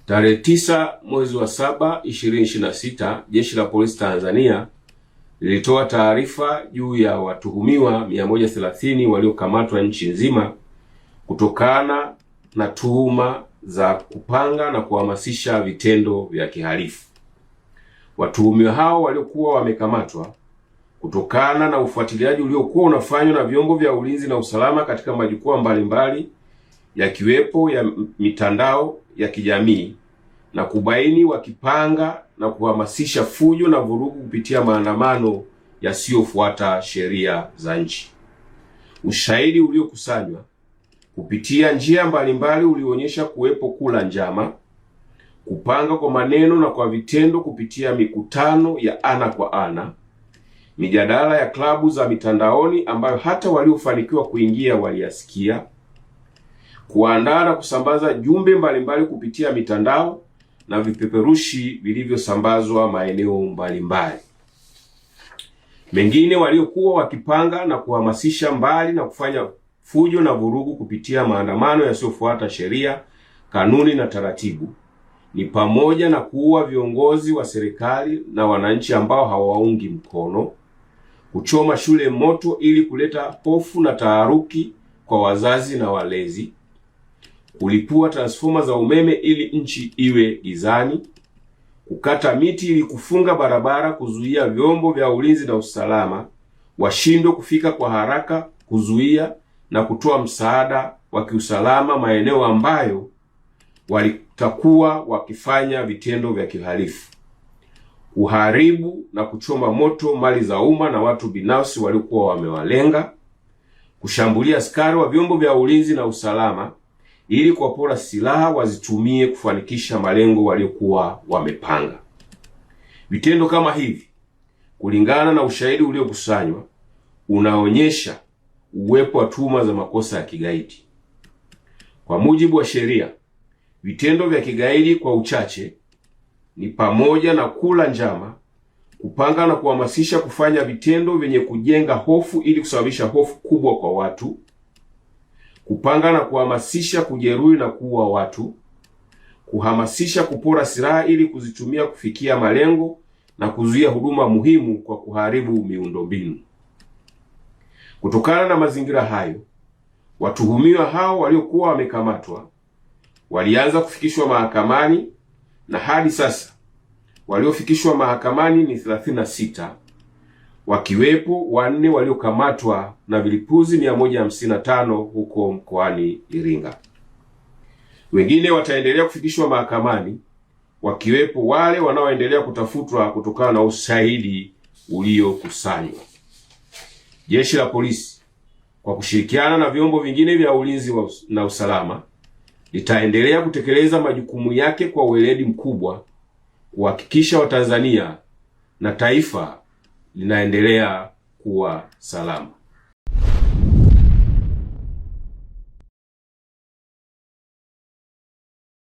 Tarehe 9 mwezi wa 7 2026, Jeshi la Polisi Tanzania lilitoa taarifa juu ya watuhumiwa 130 waliokamatwa nchi nzima kutokana na tuhuma za kupanga na kuhamasisha vitendo vya kihalifu. Watuhumiwa hao waliokuwa wamekamatwa kutokana na ufuatiliaji uliokuwa unafanywa na vyombo vya ulinzi na usalama katika majukwaa mbalimbali yakiwepo ya mitandao ya kijamii na kubaini wakipanga na kuhamasisha fujo na vurugu kupitia maandamano yasiyofuata sheria za nchi. Ushahidi uliokusanywa kupitia njia mbalimbali ulionyesha kuwepo kula njama, kupanga kwa maneno na kwa vitendo kupitia mikutano ya ana kwa ana, mijadala ya klabu za mitandaoni ambayo hata waliofanikiwa kuingia waliyasikia, kuandaa na kusambaza jumbe mbalimbali kupitia mitandao na vipeperushi vilivyosambazwa maeneo mbalimbali. Mengine waliokuwa wakipanga na kuhamasisha mbali na kufanya fujo na vurugu kupitia maandamano yasiyofuata sheria, kanuni na taratibu ni pamoja na kuua viongozi wa serikali na wananchi ambao hawaungi mkono, kuchoma shule moto ili kuleta hofu na taharuki kwa wazazi na walezi, kulipua transforma za umeme ili nchi iwe gizani, kukata miti ili kufunga barabara, kuzuia vyombo vya ulinzi na usalama washindwe kufika kwa haraka, kuzuia na kutoa msaada wa kiusalama maeneo ambayo walitakuwa wakifanya vitendo vya kihalifu, kuharibu na kuchoma moto mali za umma na watu binafsi waliokuwa wamewalenga, kushambulia askari wa vyombo vya ulinzi na usalama ili kuwapora silaha wazitumie kufanikisha malengo waliokuwa wamepanga. Vitendo kama hivi, kulingana na ushahidi uliokusanywa, unaonyesha uwepo wa tuhuma za makosa ya kigaidi. Kwa mujibu wa sheria, vitendo vya kigaidi kwa uchache ni pamoja na kula njama, kupanga na kuhamasisha kufanya vitendo vyenye kujenga hofu ili kusababisha hofu kubwa kwa watu, kupanga na kuhamasisha kujeruhi na kuua watu, kuhamasisha kupora silaha ili kuzitumia kufikia malengo na kuzuia huduma muhimu kwa kuharibu miundombinu. Kutokana na mazingira hayo, watuhumiwa hao waliokuwa wamekamatwa walianza kufikishwa mahakamani na hadi sasa waliofikishwa mahakamani ni 36, wakiwepo 4 waliokamatwa na vilipuzi 155 huko mkoani Iringa. Wengine wataendelea kufikishwa mahakamani, wakiwepo wale wanaoendelea kutafutwa kutokana na ushahidi uliokusanywa. Jeshi la Polisi kwa kushirikiana na vyombo vingine vya ulinzi na usalama litaendelea kutekeleza majukumu yake kwa weledi mkubwa kuhakikisha Watanzania na taifa linaendelea kuwa salama.